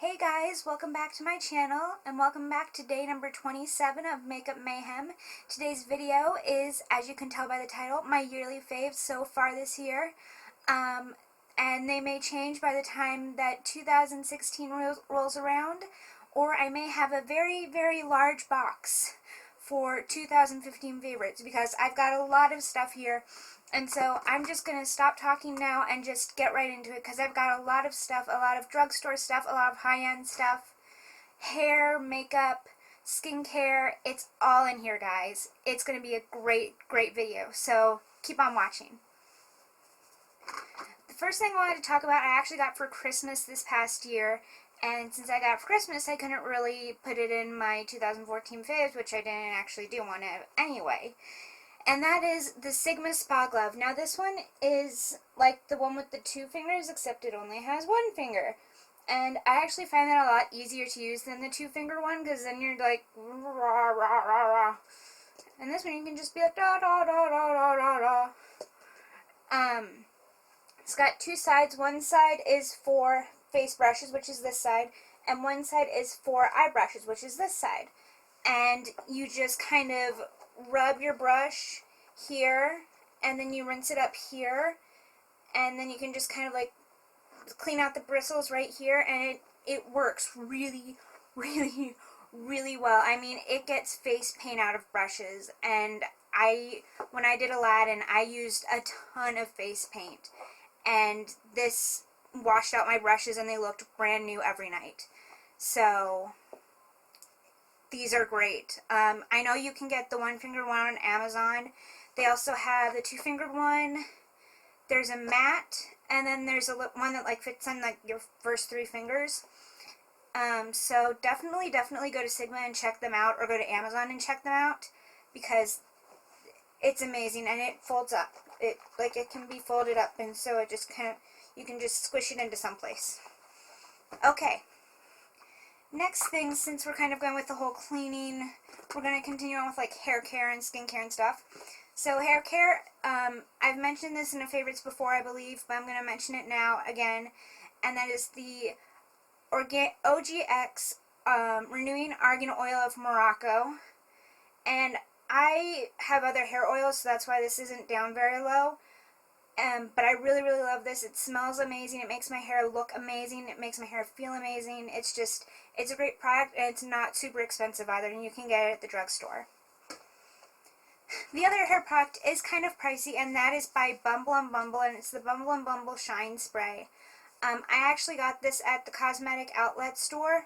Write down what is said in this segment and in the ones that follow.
Hey guys, welcome back to my channel and welcome back to day number 27 of Makeup Mayhem. Today's video is, as you can tell by the title, my yearly faves so far this year. And they may change by the time that 2016 rolls around, or I may have a very, very large box for 2015 favorites because I've got a lot of stuff here. And so I'm just going to stop talking now and just get right into it because I've got a lot of stuff, a lot of drugstore stuff, a lot of high-end stuff, hair, makeup, skincare. It's all in here, guys. It's going to be a great, great video. So keep on watching. The first thing I wanted to talk about I actually got for Christmas this past year. And since I got it for Christmas, I couldn't really put it in my 2014 faves, which I didn't actually do one anyway. And that is the Sigma Spa Glove. Now this one is like the one with the two fingers, except it only has one finger. And I actually find that a lot easier to use than the two finger one, because then you're like, rah, rah, rah, rah. And this one you can just be like, da, da, da, da, da, da, da. It's got two sides. One side is for face brushes, which is this side, and one side is for eye brushes, which is this side. And you just kind of rub your brush here, and then you rinse it up here, and then you can just kind of like clean out the bristles right here, and it works really, really, really well. I mean, it gets face paint out of brushes, and when I did Aladdin, I used a ton of face paint, and this washed out my brushes, and they looked brand new every night. So these are great. I know you can get the one-fingered one on Amazon. They also have the two-fingered one. There's a matte, and then there's a one that like fits on like your first three fingers. So definitely go to Sigma and check them out, or go to Amazon and check them out, because it's amazing, and it folds up. It can be folded up, and so it just kind of, you can just squish it into someplace. Okay. Next thing, since we're kind of going with the whole cleaning, we're going to continue on with like hair care and skincare and stuff. So hair care, I've mentioned this in the favorites before, I believe, but I'm going to mention it now again, and that is the OGX Renewing Argan Oil of Morocco. And I have other hair oils, so that's why this isn't down very low. But I really, really love this. It smells amazing. It makes my hair look amazing. It makes my hair feel amazing. It's a great product, and it's not super expensive either, and you can get it at the drugstore. The other hair product is kind of pricey, and that is by Bumble and Bumble, and it's the Bumble and Bumble Shine Spray. I actually got this at the cosmetic outlet store,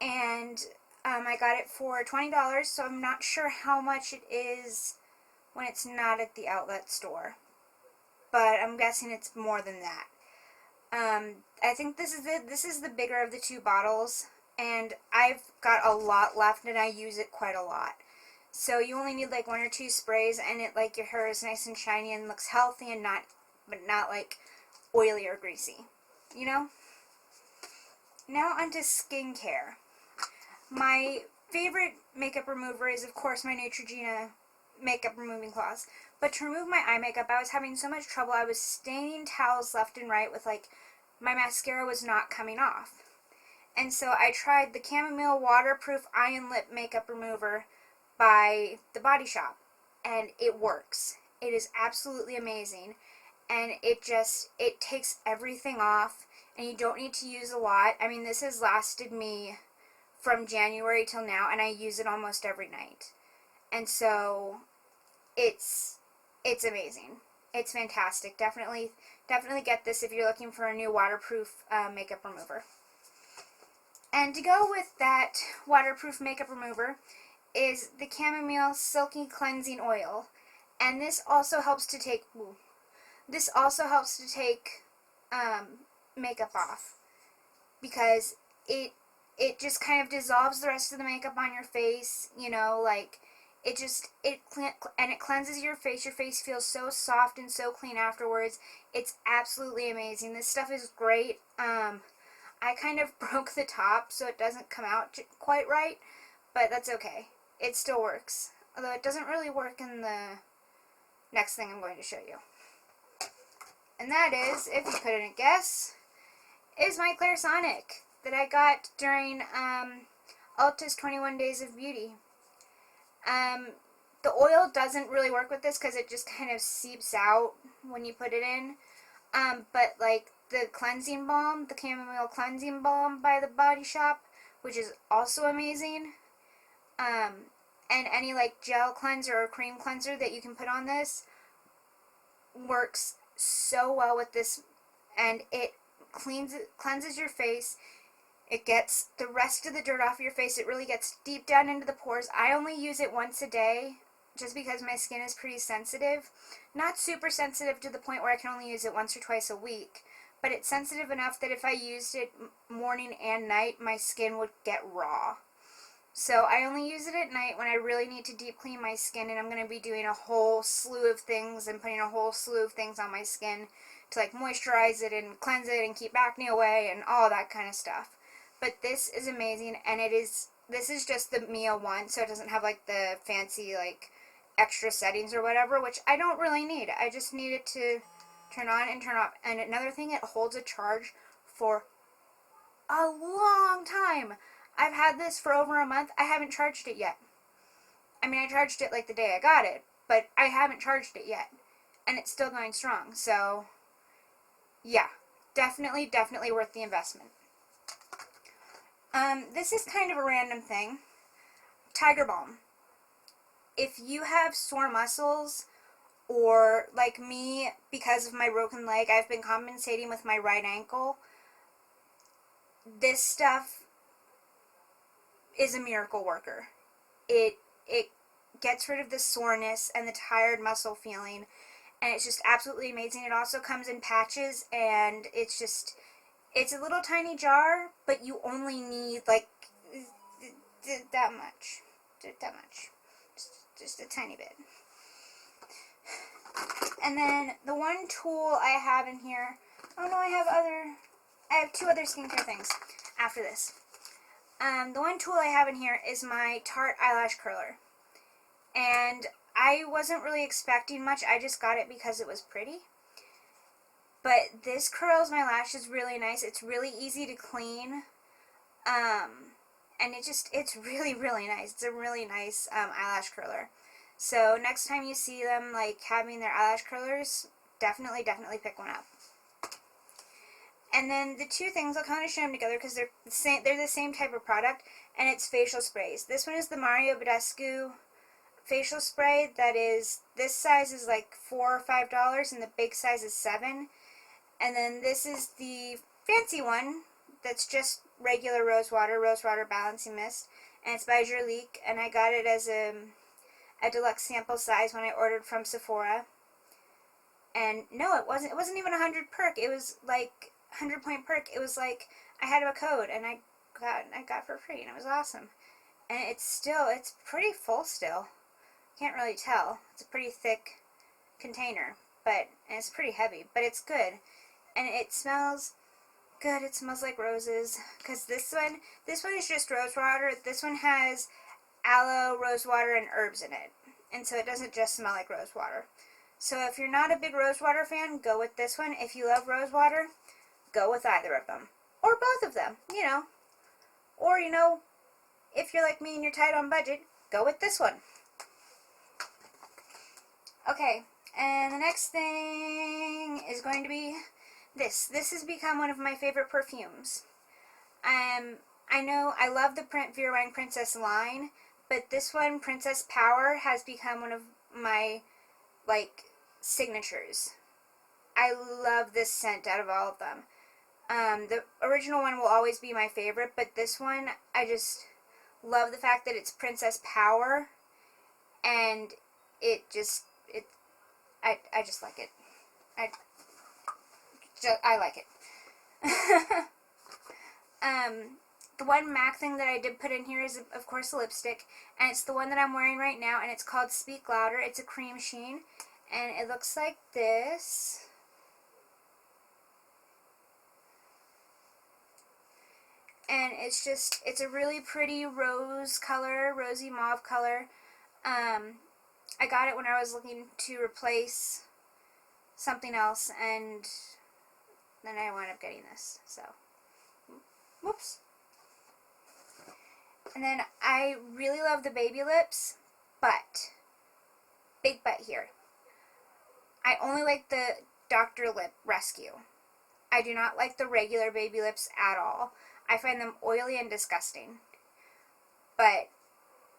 and I got it for $20, so I'm not sure how much it is when it's not at the outlet store, but I'm guessing it's more than that. I think this is the bigger of the two bottles, and I've got a lot left, and I use it quite a lot. So you only need like one or two sprays, and your hair is nice and shiny and looks healthy, and but not like oily or greasy, you know. Now onto skincare. My favorite makeup remover is, of course, my Neutrogena makeup removing cloths. But to remove my eye makeup, I was having so much trouble. I was staining towels left and right with my mascara was not coming off. And so I tried the Chamomile Waterproof Eye and Lip Makeup Remover by The Body Shop, and it works. It is absolutely amazing, and it takes everything off, and you don't need to use a lot. I mean, this has lasted me from January till now, and I use it almost every night. And so it's amazing. It's fantastic. Definitely get this if you're looking for a new waterproof makeup remover. And to go with that waterproof makeup remover is the Chamomile Silky Cleansing Oil. And this also helps to take makeup off, because it just kind of dissolves the rest of the makeup on your face, you know, it cleanses your face. Your face feels so soft and so clean afterwards. It's absolutely amazing. This stuff is great. I kind of broke the top, so it doesn't come out quite right, but that's okay. It still works. Although it doesn't really work in the next thing I'm going to show you. And that is, if you couldn't guess, is my Clairsonic. that I got during Ulta's 21 Days of Beauty. The oil doesn't really work with this because it just kind of seeps out when you put it in. But like the cleansing balm, the chamomile cleansing balm by the Body Shop, which is also amazing. And any like gel cleanser or cream cleanser that you can put on this works so well with this, and it cleanses your face. It gets the rest of the dirt off your face. It really gets deep down into the pores. I only use it once a day just because my skin is pretty sensitive. Not super sensitive to the point where I can only use it once or twice a week, but it's sensitive enough that if I used it morning and night, my skin would get raw. So I only use it at night when I really need to deep clean my skin, and I'm going to be doing a whole slew of things and putting a whole slew of things on my skin to like moisturize it and cleanse it and keep acne away and all that kind of stuff. But this is amazing, and this is just the Mia one, so it doesn't have like the fancy like extra settings or whatever, which I don't really need. I just need it to turn on and turn off. And another thing, it holds a charge for a long time. I've had this for over a month. I haven't charged it yet. I mean, I charged it like the day I got it, but I haven't charged it yet. And it's still going strong. So, yeah. Definitely worth the investment. This is kind of a random thing. Tiger Balm. If you have sore muscles, or like me, because of my broken leg, I've been compensating with my right ankle, this stuff is a miracle worker. It gets rid of the soreness and the tired muscle feeling, and it's just absolutely amazing. It also comes in patches, and it's a little tiny jar, but you only need like that much. Just a tiny bit. And then the one tool I have in here, I have two other skincare things after this. The one tool I have in here is my Tarte eyelash curler. And I wasn't really expecting much. I just got it because it was pretty. But this curls my lashes really nice. It's really easy to clean. And it's really, really nice. It's a really nice eyelash curler. So next time you see them like having their eyelash curlers, definitely pick one up. And then the two things, I'll kind of show them together because they're the same type of product, and it's facial sprays. This one is the Mario Badescu facial spray. This size is like $4 or $5, and the big size is $7. And then this is the fancy one that's just regular rose water balancing mist, and it's by Jurlique, and I got it as a deluxe sample size when I ordered from Sephora. And no, it wasn't even 100 perk. It was like 100 point perk. It was like I had a code and I got for free, and it was awesome. And it's pretty full still. Can't really tell. It's a pretty thick container, and it's pretty heavy, but it's good. And it smells good. It smells like roses, because this one is just rose water. This one has aloe, rose water, and herbs in it, and so it doesn't just smell like rose water. So if you're not a big rose water fan, go with this one. If you love rose water, go with either of them, or both of them, or if you're like me and you're tight on budget, go with this one. Okay, and the next thing is going to be this. This has become one of my favorite perfumes. I know I love the Vera Wang Princess line, but this one, Princess Power, has become one of my signatures. I love this scent out of all of them. The original one will always be my favorite, but this one, I just love the fact that it's Princess Power, and I just like it. I like it. The one MAC thing that I did put in here is, of course, a lipstick, and it's the one that I'm wearing right now, and it's called Speak Louder. It's a cream sheen, and it looks like this. And it's a really pretty rose color, rosy mauve color. I got it when I was looking to replace something else, and then I wound up getting this, so. Whoops. And then I really love the baby lips, but, big but here, I only like the Dr. Lip Rescue. I do not like the regular baby lips at all. I find them oily and disgusting. But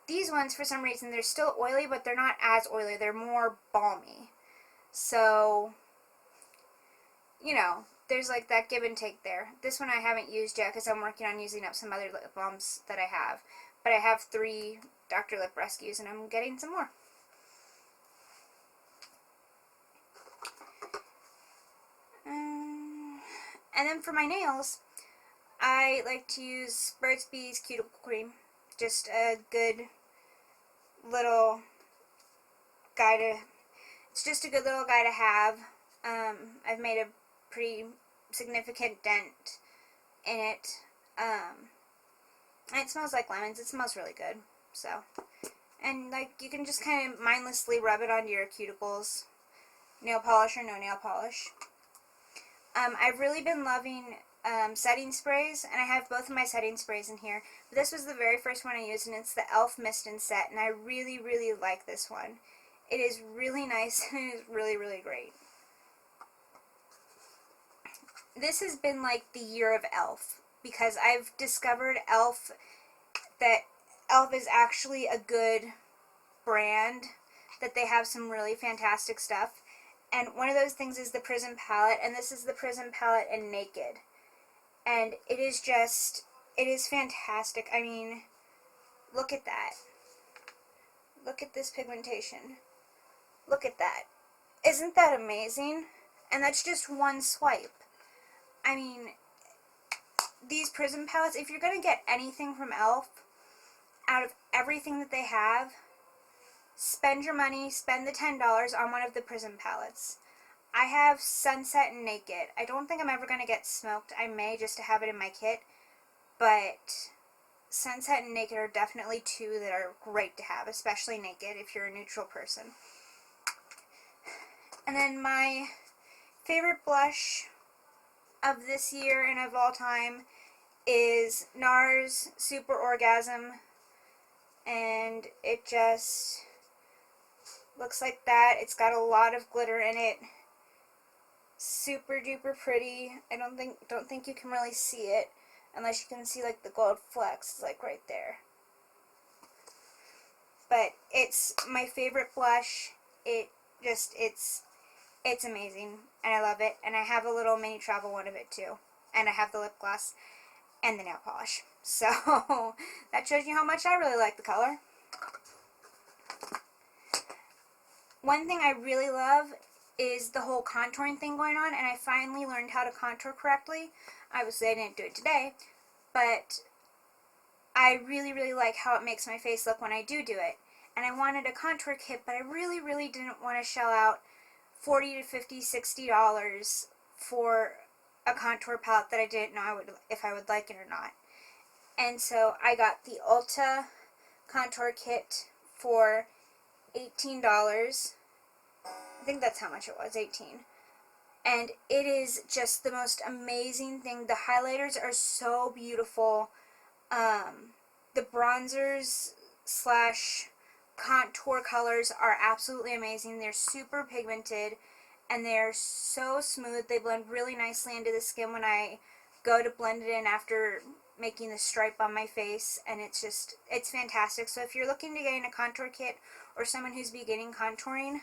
these ones, for some reason, they're still oily, but they're not as oily. They're more balmy. So, you know, there's like that give and take there. This one I haven't used yet because I'm working on using up some other lip balms that I have. But I have 3 Dr. Lip Rescues, and I'm getting some more. And then for my nails, I like to use Burt's Bees Cuticle Cream. Just a good little guy to, it's just a good little guy to have. I've made a pretty significant dent in it. And it smells like lemons. It smells really good. So, and like you can just kind of mindlessly rub it onto your cuticles. Nail polish or no nail polish. I've really been loving setting sprays, and I have both of my setting sprays in here. But this was the very first one I used, and it's the e.l.f. Mist and Set, and I really, really like this one. It is really nice, and it is really, really great. This has been like the year of e.l.f. because I've discovered e.l.f. that e.l.f. is actually a good brand, that they have some really fantastic stuff. And one of those things is the Prism palette, and this is the Prism palette in Naked. And it is just, it is fantastic. I mean, look at that. Look at this pigmentation. Look at that. Isn't that amazing? And that's just one swipe. I mean, these Prism palettes, if you're going to get anything from e.l.f., out of everything that they have, spend your money, spend the $10 on one of the Prism palettes. I have Sunset and Naked. I don't think I'm ever going to get Smoked. I may just to have it in my kit. But Sunset and Naked are definitely 2 that are great to have, especially Naked if you're a neutral person. And then my favorite blush of this year and of all time is NARS Super Orgasm. And it just looks like that. It's got a lot of glitter in it. Super duper pretty. I don't think you can really see it unless you can see like the gold flecks like right there. But it's my favorite blush. It's amazing and I love it, and I have a little mini travel one of it too. And I have the lip gloss and the nail polish. So that shows you how much I really like the color. One thing I really love is the whole contouring thing going on, and I finally learned how to contour correctly. Obviously I didn't do it today, but I really, really like how it makes my face look when I do it. And I wanted a contour kit, but I really, really didn't want to shell out $40 to $50, $60 for a contour palette that I didn't know if I would like it or not. And so I got the Ulta contour kit for $18. I think that's how much it was, 18. And it is just the most amazing thing. The highlighters are so beautiful. The bronzers slash contour colors are absolutely amazing. They're super pigmented and they're so smooth. They blend really nicely into the skin when I go to blend it in after making the stripe on my face, and it's fantastic. So if you're looking to get in a contour kit or someone who's beginning contouring,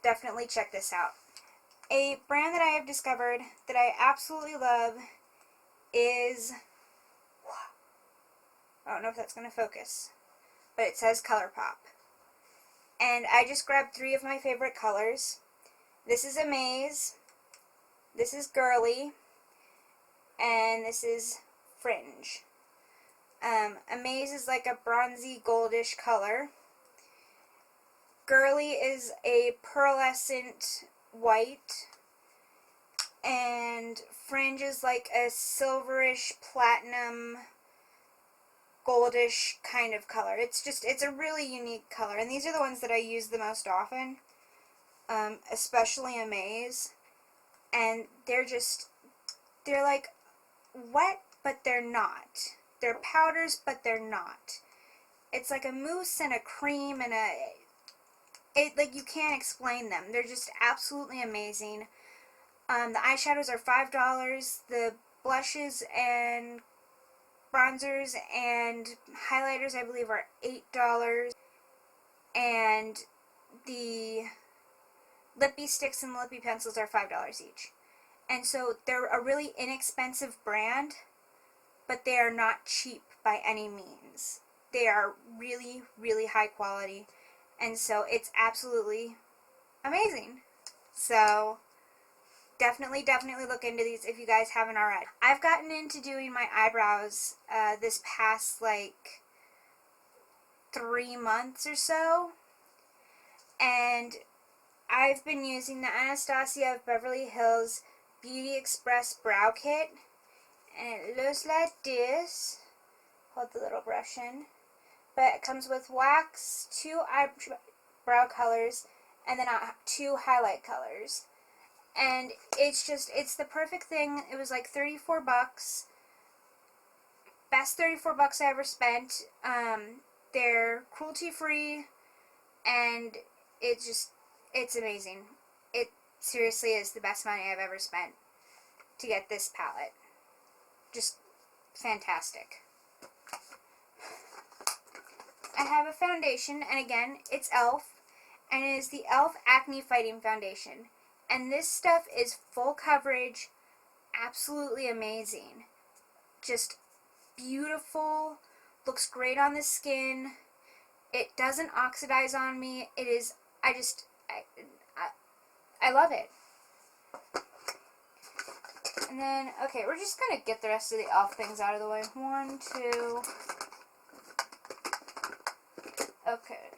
definitely check this out. A brand that I have discovered that I absolutely love is, I don't know if that's going to focus, but it says ColourPop. And I just grabbed 3 of my favorite colors. This is Amaze, this is Girly, and this is Fringe. Amaze is like a bronzy goldish color. Girly is a pearlescent white, and Fringe is like a silverish platinum goldish kind of color. It's a really unique color, and these are the ones that I use the most often, especially Amaze, and they're like wet, but they're not. They're powders, but they're not. It's like a mousse and a cream and like, you can't explain them. They're just absolutely amazing. The eyeshadows are $5. The blushes and bronzers and highlighters, I believe, are $8. And the lippy sticks and lippy pencils are $5 each. And so they're a really inexpensive brand, but they are not cheap by any means. They are really, really high quality, and so it's absolutely amazing. So definitely look into these if you guys haven't already. I've gotten into doing my eyebrows this past like 3 months or so, and I've been using the Anastasia of Beverly Hills Beauty Express Brow Kit, and it looks like this. Hold the little brush in. But it comes with wax, 2 eyebrow colors, and then 2 highlight colors. And it's the perfect thing. It was like $34. Best $34 I ever spent. They're cruelty-free, and it's amazing. It seriously is the best money I've ever spent to get this palette. Just fantastic. I have a foundation, and again, it's e.l.f., and it is the e.l.f. Acne Fighting Foundation. And this stuff is full coverage, absolutely amazing. Just beautiful, looks great on the skin. It doesn't oxidize on me. It is, I love it. And then, okay, we're just going to get the rest of the e.l.f. things out of the way. 1, 2... Okay,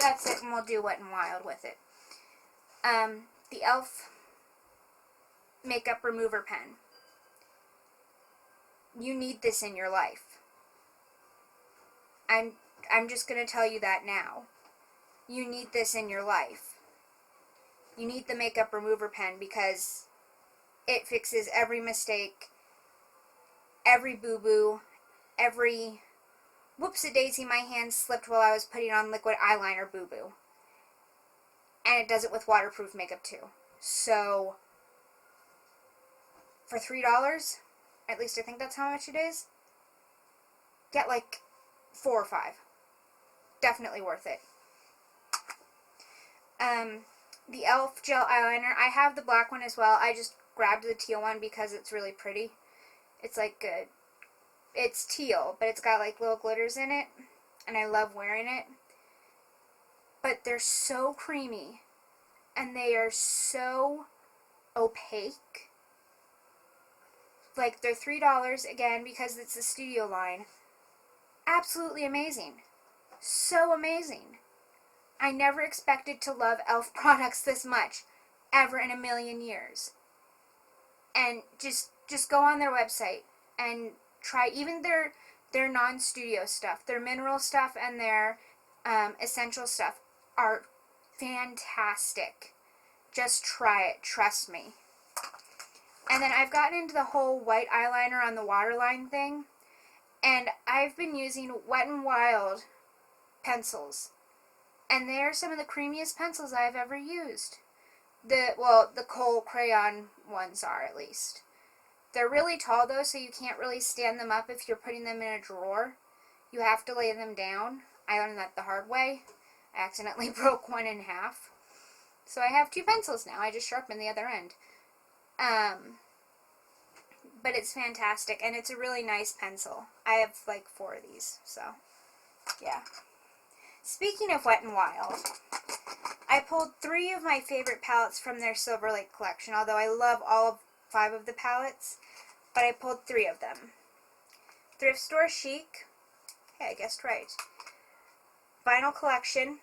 that's it, and we'll do Wet n Wild with it. The e.l.f. Makeup Remover Pen. You need this in your life. I'm just going to tell you that now. You need this in your life. You need the Makeup Remover Pen because it fixes every mistake, every boo-boo, every... Whoops-a-daisy, my hand slipped while I was putting on liquid eyeliner, boo-boo. And it does it with waterproof makeup, too. So, for $3, at least I think that's how much it is, get like 4 or 5. Definitely worth it. The e.l.f. gel eyeliner, I have the black one as well. I just grabbed the teal one because it's really pretty. It's like a... It's teal, but it's got like little glitters in it, and I love wearing it. But they're so creamy, and they are so opaque. Like, they're $3 again because it's a studio line. Absolutely amazing. So amazing. I never expected to love e.l.f. products this much, ever in a million years. And just go on their website and try even their non-studio stuff. Their mineral stuff and their essential stuff are fantastic. Just try it. Trust me. And then I've gotten into the whole white eyeliner on the waterline thing. And I've been using Wet n Wild pencils. And they are some of the creamiest pencils I've ever used. The kohl crayon ones are, at least. They're really tall, though, so you can't really stand them up if you're putting them in a drawer. You have to lay them down. I learned that the hard way. I accidentally broke one in half. So I have 2 pencils now. I just sharpened the other end. But it's fantastic, and it's a really nice pencil. I have, like, 4 of these, so, yeah. Speaking of Wet n Wild, I pulled 3 of my favorite palettes from their Silver Lake collection, although I love all 5 of the palettes, but I pulled 3 of them. Thrift Store Chic, hey, I guessed right, Vinyl Collection,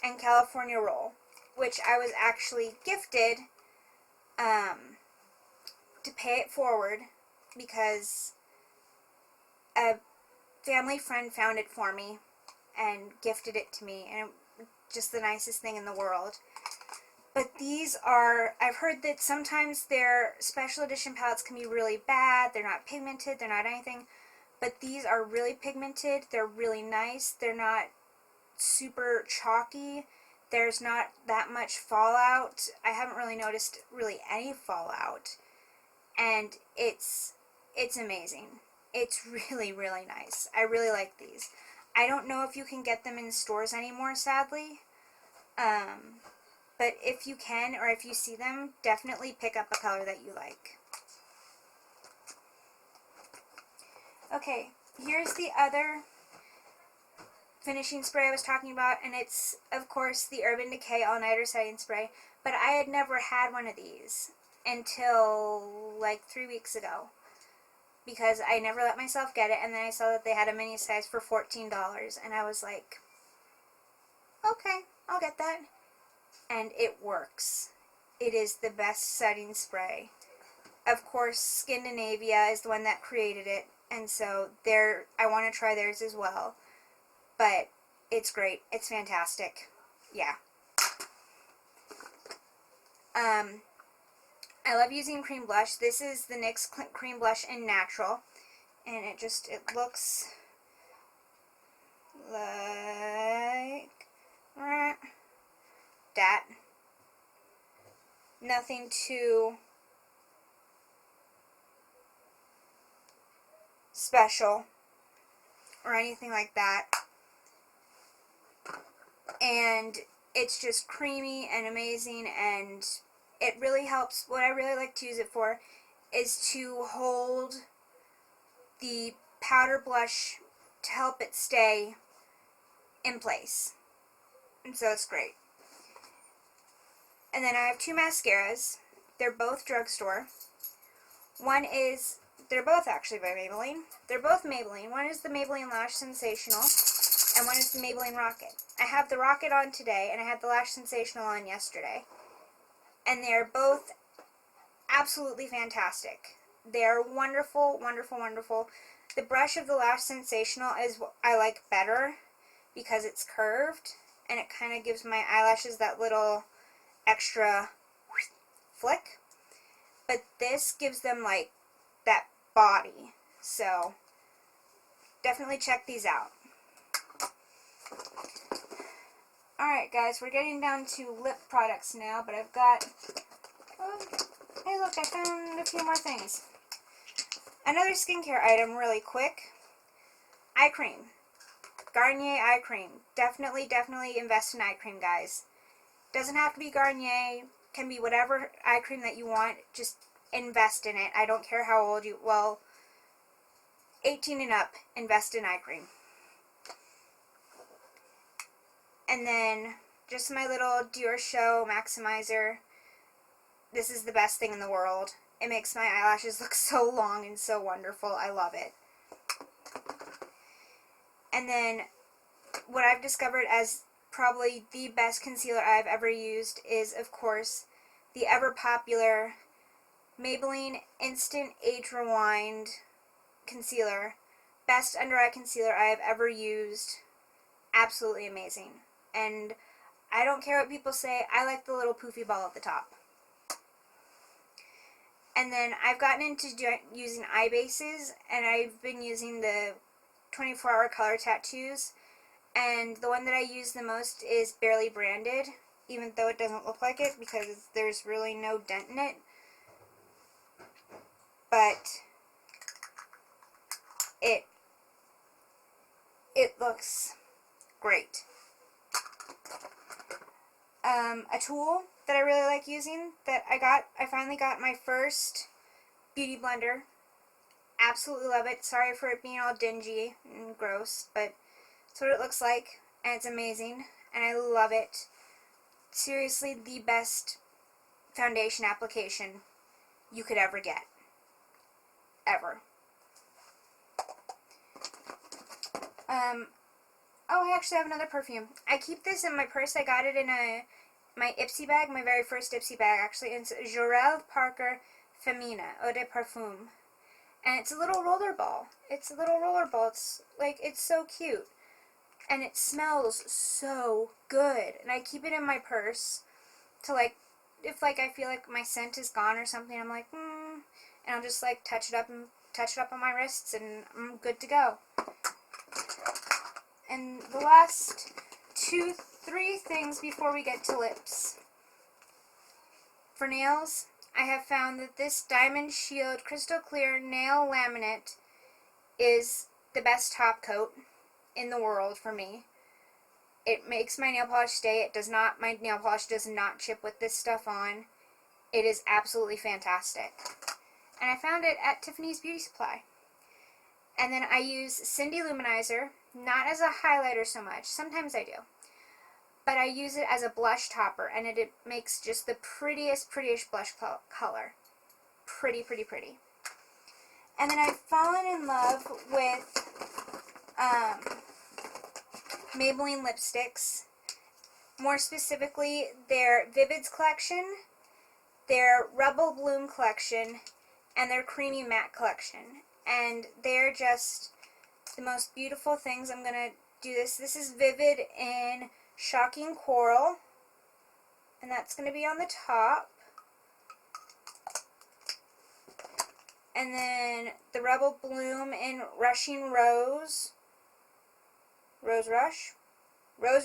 and California Roll, which I was actually gifted to pay it forward because a family friend found it for me and gifted it to me, and it was just the nicest thing in the world. But these are, I've heard that sometimes their special edition palettes can be really bad. They're not pigmented, they're not anything. But these are really pigmented, they're really nice, they're not super chalky. There's not that much fallout. I haven't really noticed really any fallout. And it's amazing. It's really, really nice. I really like these. I don't know if you can get them in stores anymore, sadly. But if you can, or if you see them, definitely pick up a color that you like. Okay, here's the other finishing spray I was talking about, and it's, of course, the Urban Decay All-Nighter Setting Spray, but I had never had one of these until like 3 weeks ago, because I never let myself get it, and then I saw that they had a mini size for $14, and I was like, okay, I'll get that, and it works. It is the best setting spray. Of course, Scandinavia is the one that created it, and so I want to try theirs as well. But it's great. It's fantastic. Yeah. I love using cream blush. This is the NYX cream blush in natural. And it looks like that. Nothing too special or anything like that. And it's just creamy and amazing, and it really helps. What I really like to use it for is to hold the powder blush to help it stay in place. And so it's great. And then I have two mascaras. They're both drugstore. They're both actually by Maybelline. They're both Maybelline. One is the Maybelline Lash Sensational, and one is the Maybelline Rocket. I have the Rocket on today, and I had the Lash Sensational on yesterday. And they're both absolutely fantastic. They're wonderful, wonderful, wonderful. The brush of the Lash Sensational is what I like better because it's curved, and it kind of gives my eyelashes that little extra flick. But this gives them like that body. So definitely check these out. Alright guys, we're getting down to lip products now, but I've got, hey look, I found a few more things. Another skincare item really quick, eye cream. Garnier eye cream. Definitely invest in eye cream, guys. Doesn't have to be Garnier, can be whatever eye cream that you want, just invest in it. I don't care how old you, 18 and up, invest in eye cream. And then, just my little Dior Show Maximizer. This is the best thing in the world. It makes my eyelashes look so long and so wonderful. I love it. And then, what I've discovered as probably the best concealer I've ever used is, of course, the ever-popular Maybelline Instant Age Rewind Concealer. Best under-eye concealer I have ever used. Absolutely amazing. And I don't care what people say, I like the little poofy ball at the top. And then I've gotten into using eye bases, and I've been using the 24-hour color tattoos. And the one that I use the most is Barely Branded, even though it doesn't look like it because there's really no dent in it. But it looks great. A tool that I really like using that I finally got my first beauty blender. Absolutely love it. Sorry for it being all dingy and gross, but it's what it looks like, and it's amazing, and I love it. Seriously, the best foundation application you could ever get. Ever. Oh, I actually have another perfume. I keep this in my purse. I got it in my Ipsy bag, my very first Ipsy bag, actually. It's Jorel Parker Femina Eau de Parfum. And it's a little roller ball. It's a little roller ball. It's so cute. And it smells so good. And I keep it in my purse to, if like I feel like my scent is gone or something, I'm like, and I'll just like touch it up on my wrists, and I'm good to go. And the last 3 things before we get to lips. For nails, I have found that this Diamond Shield Crystal Clear Nail Laminate is the best top coat in the world for me. It makes my nail polish stay. My nail polish does not chip with this stuff on. It is absolutely fantastic. And I found it at Tiffany's Beauty Supply. And then I use Cindy Luminizer, not as a highlighter so much. Sometimes I do. But I use it as a blush topper, and it makes just the prettiest blush color. Pretty. And then I've fallen in love with Maybelline lipsticks. More specifically, their Vivids collection, their Rebel Bloom collection, and their Creamy Matte collection. And they're just the most beautiful things. I'm going to do this. This is Vivid in Shocking Coral, and that's going to be on the top. And then the Rebel Bloom in Rushing Rose. Rose